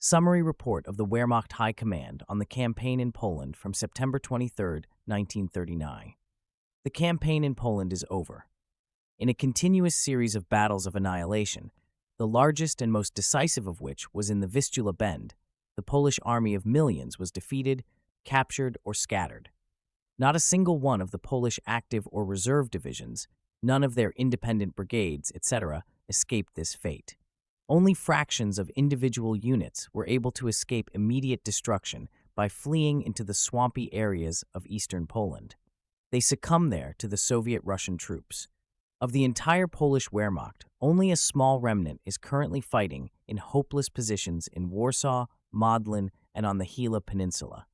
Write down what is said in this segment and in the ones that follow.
Summary report of the Wehrmacht High Command on the campaign in Poland from September 23, 1939. The campaign in Poland is over. In a continuous series of battles of annihilation, the largest and most decisive of which was in the Vistula Bend, the Polish army of millions was defeated, captured, or scattered. Not a single one of the Polish active or reserve divisions, none of their independent brigades, etc., escaped this fate. Only fractions of individual units were able to escape immediate destruction by fleeing into the swampy areas of eastern Poland. They succumbed there to the Soviet-Russian troops. Of the entire Polish Wehrmacht, only a small remnant is currently fighting in hopeless positions in Warsaw, Modlin, and on the Gila Peninsula.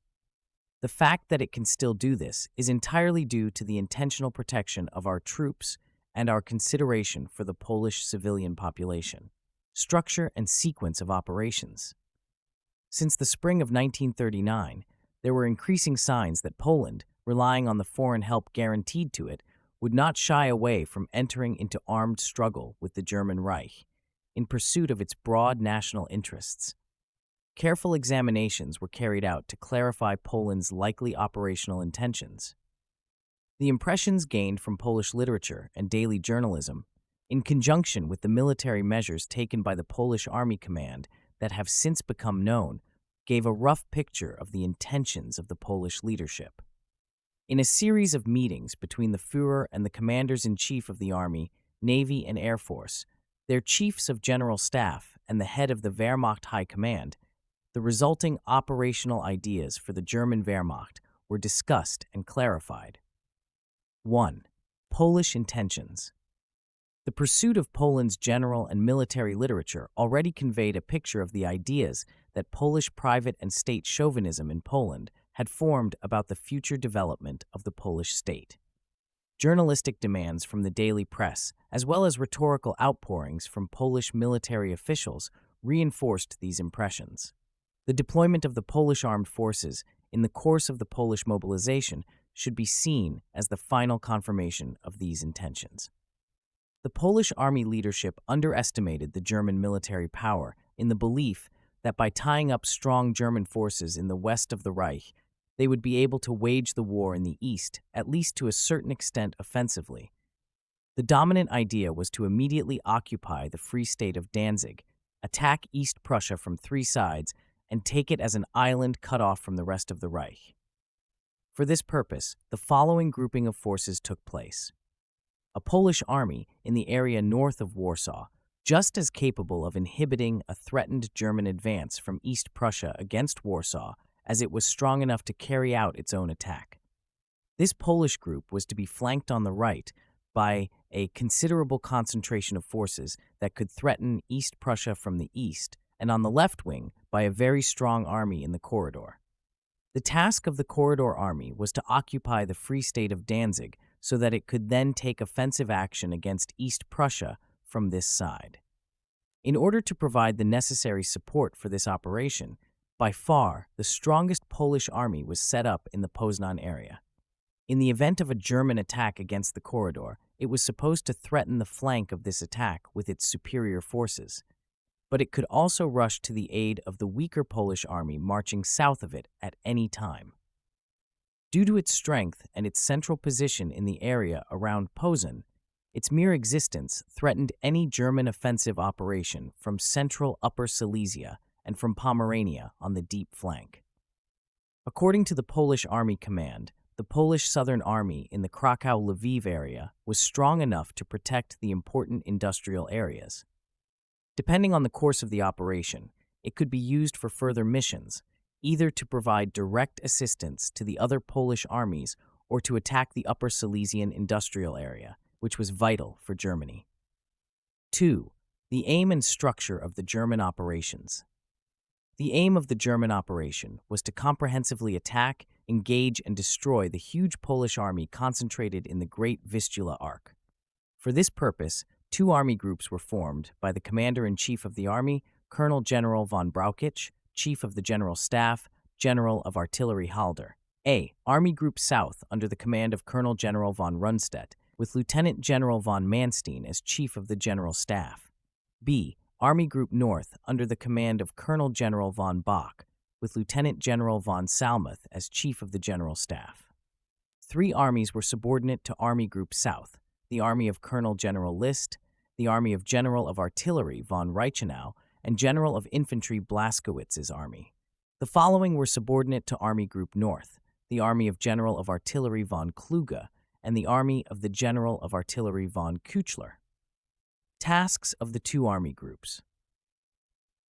The fact that it can still do this is entirely due to the intentional protection of our troops and our consideration for the Polish civilian population. Structure and sequence of operations. Since the spring of 1939, there were increasing signs that Poland, relying on the foreign help guaranteed to it, would not shy away from entering into armed struggle with the German Reich in pursuit of its broad national interests. Careful examinations were carried out to clarify Poland's likely operational intentions. The impressions gained from Polish literature and daily journalism, in conjunction with the military measures taken by the Polish Army Command that have since become known, gave a rough picture of the intentions of the Polish leadership. In a series of meetings between the Führer and the commanders-in-chief of the Army, Navy, and Air Force, their chiefs of general staff, and the head of the Wehrmacht High Command, the resulting operational ideas for the German Wehrmacht were discussed and clarified. 1. Polish intentions. The pursuit of Poland's general and military literature already conveyed a picture of the ideas that Polish private and state chauvinism in Poland had formed about the future development of the Polish state. Journalistic demands from the daily press, as well as rhetorical outpourings from Polish military officials, reinforced these impressions. The deployment of the Polish armed forces in the course of the Polish mobilization should be seen as the final confirmation of these intentions. The Polish army leadership underestimated the German military power in the belief that by tying up strong German forces in the west of the Reich, they would be able to wage the war in the east, at least to a certain extent offensively. The dominant idea was to immediately occupy the Free State of Danzig, attack East Prussia from three sides, and take it as an island cut off from the rest of the Reich. For this purpose, the following grouping of forces took place. A Polish army in the area north of Warsaw, just as capable of inhibiting a threatened German advance from East Prussia against Warsaw as it was strong enough to carry out its own attack. This Polish group was to be flanked on the right by a considerable concentration of forces that could threaten East Prussia from the east, and on the left wing by a very strong army in the corridor. The task of the corridor army was to occupy the Free State of Danzig so that it could then take offensive action against East Prussia from this side. In order to provide the necessary support for this operation, by far the strongest Polish army was set up in the Poznan area. In the event of a German attack against the corridor, it was supposed to threaten the flank of this attack with its superior forces, but it could also rush to the aid of the weaker Polish army marching south of it at any time. Due to its strength and its central position in the area around Poznan, its mere existence threatened any German offensive operation from central Upper Silesia and from Pomerania on the deep flank. According to the Polish Army Command, the Polish Southern Army in the Krakow-Lviv area was strong enough to protect the important industrial areas. Depending on the course of the operation, it could be used for further missions, either to provide direct assistance to the other Polish armies or to attack the Upper Silesian industrial area, which was vital for Germany. 2. The aim and structure of the German operations. The aim of the German operation was to comprehensively attack, engage, and destroy the huge Polish army concentrated in the Great Vistula Arc. For this purpose, two army groups were formed by the Commander-in-Chief of the Army, Colonel General von Brauchitsch, Chief of the General Staff, General of Artillery Halder. A. Army Group South under the command of Colonel General von Rundstedt, with Lieutenant General von Manstein as Chief of the General Staff. B. Army Group North under the command of Colonel General von Bock, with Lieutenant General von Salmuth as Chief of the General Staff. 3 armies were subordinate to Army Group South, the Army of Colonel General List, the Army of General of Artillery von Reichenau, and General of Infantry Blaskowitz's army. The following were subordinate to Army Group North, the Army of General of Artillery von Kluge, and the Army of the General of Artillery von Küchler. Tasks of the 2 army groups.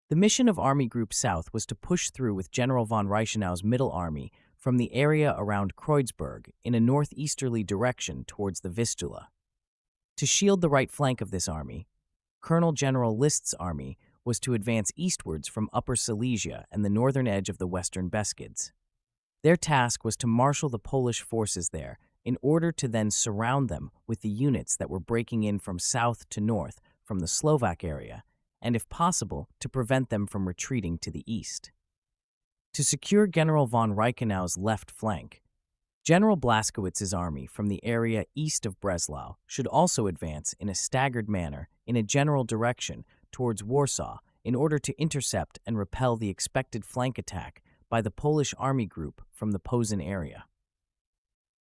The mission of Army Group South was to push through with General von Reichenau's Middle Army from the area around Kreuzberg in a northeasterly direction towards the Vistula. To shield the right flank of this army, Colonel General List's army was to advance eastwards from Upper Silesia and the northern edge of the Western Beskids. Their task was to marshal the Polish forces there in order to then surround them with the units that were breaking in from south to north from the Slovak area, and if possible, to prevent them from retreating to the east. To secure General von Reichenau's left flank, General Blaskowitz's army from the area east of Breslau should also advance in a staggered manner in a general direction towards Warsaw in order to intercept and repel the expected flank attack by the Polish Army Group from the Posen area.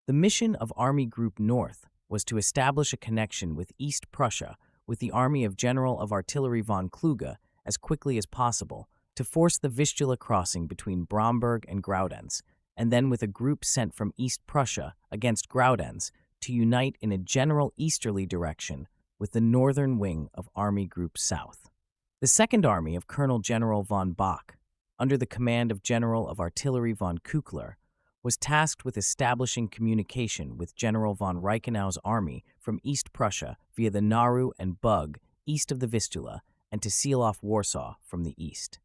The mission of Army Group North was to establish a connection with East Prussia with the Army of General of Artillery von Kluge as quickly as possible to force the Vistula crossing between Bromberg and Graudenz, and then with a group sent from East Prussia against Graudenz to unite in a general easterly direction with the northern wing of Army Group South. The Second Army of Colonel General von Bock, under the command of General of Artillery von Küchler, was tasked with establishing communication with General von Reichenau's army from East Prussia via the Naru and Bug east of the Vistula and to seal off Warsaw from the east.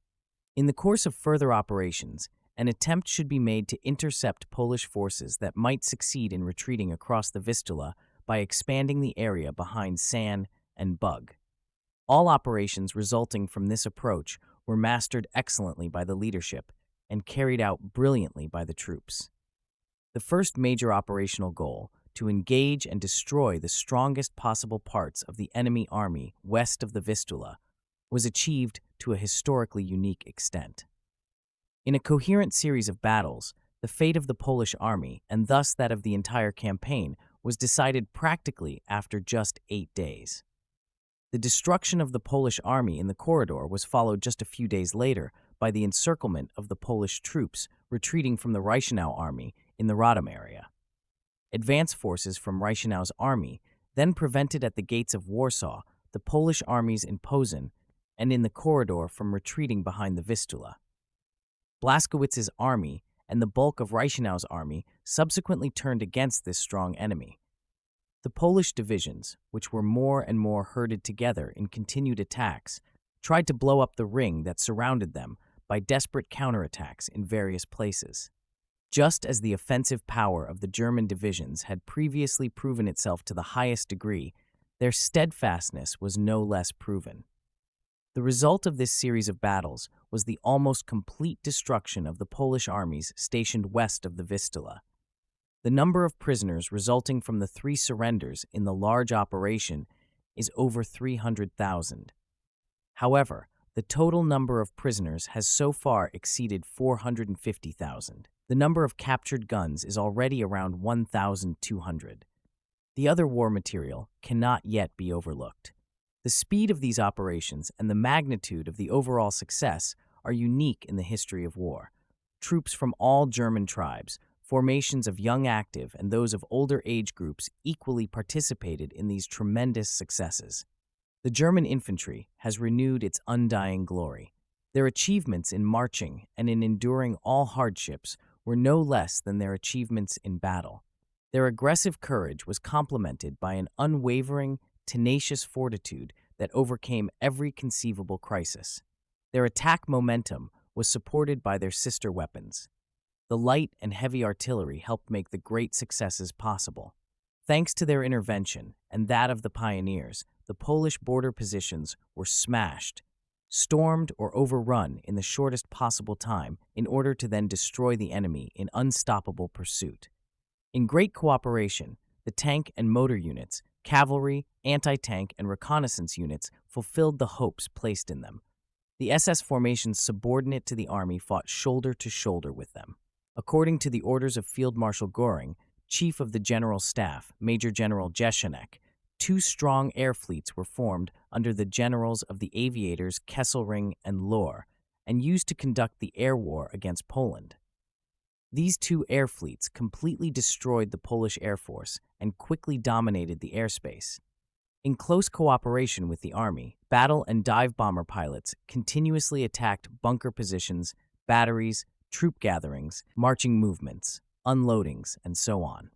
In the course of further operations, an attempt should be made to intercept Polish forces that might succeed in retreating across the Vistula by expanding the area behind San and Bug. All operations resulting from this approach were mastered excellently by the leadership and carried out brilliantly by the troops. The first major operational goal, to engage and destroy the strongest possible parts of the enemy army west of the Vistula, was achieved to a historically unique extent. In a coherent series of battles, the fate of the Polish army, and thus that of the entire campaign, was decided practically after just 8 days. The destruction of the Polish army in the corridor was followed just a few days later by the encirclement of the Polish troops retreating from the Reichenau army in the Radom area. Advance forces from Reichenau's army then prevented at the gates of Warsaw the Polish armies in Posen and in the corridor from retreating behind the Vistula. Blaskowitz's army and the bulk of Reichenau's army subsequently turned against this strong enemy. The Polish divisions, which were more and more herded together in continued attacks, tried to blow up the ring that surrounded them by desperate counterattacks in various places. Just as the offensive power of the German divisions had previously proven itself to the highest degree, their steadfastness was no less proven. The result of this series of battles was the almost complete destruction of the Polish armies stationed west of the Vistula. The number of prisoners resulting from the 3 surrenders in the large operation is over 300,000. However, the total number of prisoners has so far exceeded 450,000. The number of captured guns is already around 1,200. The other war material cannot yet be overlooked. The speed of these operations and the magnitude of the overall success are unique in the history of war. Troops from all German tribes, formations of young active and those of older age groups equally participated in these tremendous successes. The German infantry has renewed its undying glory. Their achievements in marching and in enduring all hardships were no less than their achievements in battle. Their aggressive courage was complemented by an unwavering, tenacious fortitude that overcame every conceivable crisis. Their attack momentum was supported by their sister weapons. The light and heavy artillery helped make the great successes possible. Thanks to their intervention and that of the pioneers, the Polish border positions were smashed, stormed, or overrun in the shortest possible time in order to then destroy the enemy in unstoppable pursuit. In great cooperation, the tank and motor units, cavalry, anti-tank, and reconnaissance units fulfilled the hopes placed in them. The SS formations subordinate to the army fought shoulder to shoulder with them. According to the orders of Field Marshal Göring, Chief of the General Staff, Major General Jesenek, 2 strong air fleets were formed under the generals of the aviators Kesselring and Lohr, and used to conduct the air war against Poland. These 2 air fleets completely destroyed the Polish Air Force and quickly dominated the airspace. In close cooperation with the army, battle and dive bomber pilots continuously attacked bunker positions, batteries, troop gatherings, marching movements, unloadings, and so on.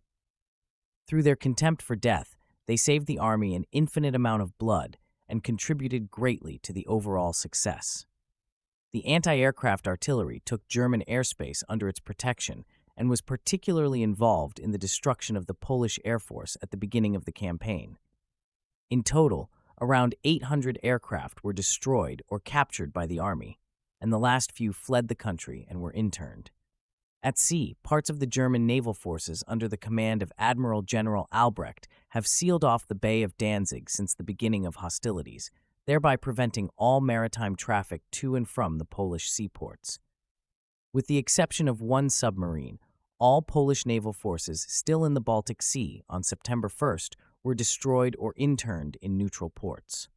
Through their contempt for death, they saved the army an infinite amount of blood and contributed greatly to the overall success. The anti-aircraft artillery took German airspace under its protection and was particularly involved in the destruction of the Polish Air Force at the beginning of the campaign. In total, around 800 aircraft were destroyed or captured by the army, and the last few fled the country and were interned. At sea, parts of the German naval forces under the command of Admiral General Albrecht have sealed off the Bay of Danzig since the beginning of hostilities, thereby preventing all maritime traffic to and from the Polish seaports. With the exception of 1 submarine, all Polish naval forces still in the Baltic Sea on September 1st were destroyed or interned in neutral ports.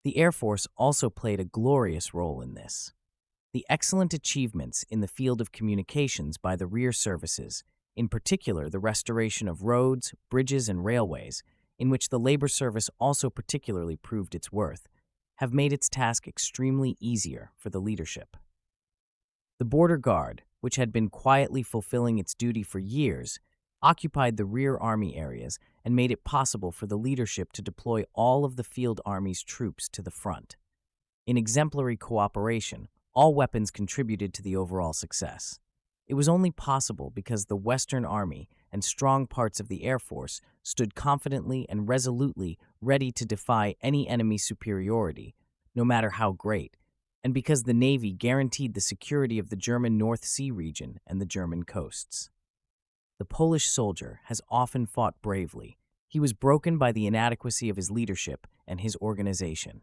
The Air Force also played a glorious role in this. The excellent achievements in the field of communications by the rear services, in particular the restoration of roads, bridges, and railways, in which the labor service also particularly proved its worth, have made its task extremely easier for the leadership. The Border Guard, which had been quietly fulfilling its duty for years, occupied the rear army areas and made it possible for the leadership to deploy all of the field army's troops to the front. In exemplary cooperation, all weapons contributed to the overall success. It was only possible because the Western Army and strong parts of the Air Force stood confidently and resolutely ready to defy any enemy superiority, no matter how great, and because the Navy guaranteed the security of the German North Sea region and the German coasts. The Polish soldier has often fought bravely. He was broken by the inadequacy of his leadership and his organization.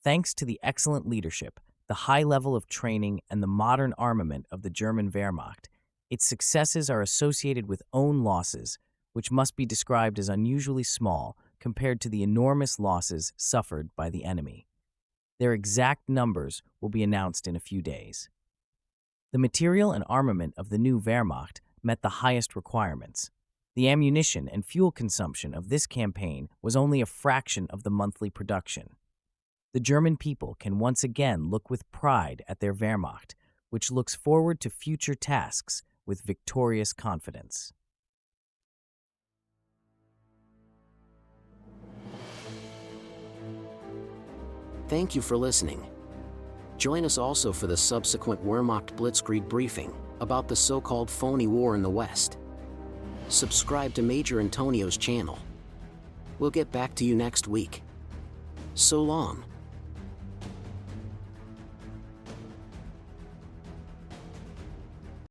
Thanks to the excellent leadership, the high level of training, and the modern armament of the German Wehrmacht, its successes are associated with own losses, which must be described as unusually small compared to the enormous losses suffered by the enemy. Their exact numbers will be announced in a few days. The material and armament of the new Wehrmacht met the highest requirements. The ammunition and fuel consumption of this campaign was only a fraction of the monthly production. The German people can once again look with pride at their Wehrmacht, which looks forward to future tasks with victorious confidence. Thank you for listening. Join us also for the subsequent Wehrmacht Blitzkrieg briefing about the so-called phony war in the West. Subscribe to Major Antonio's channel. We'll get back to you next week. So long.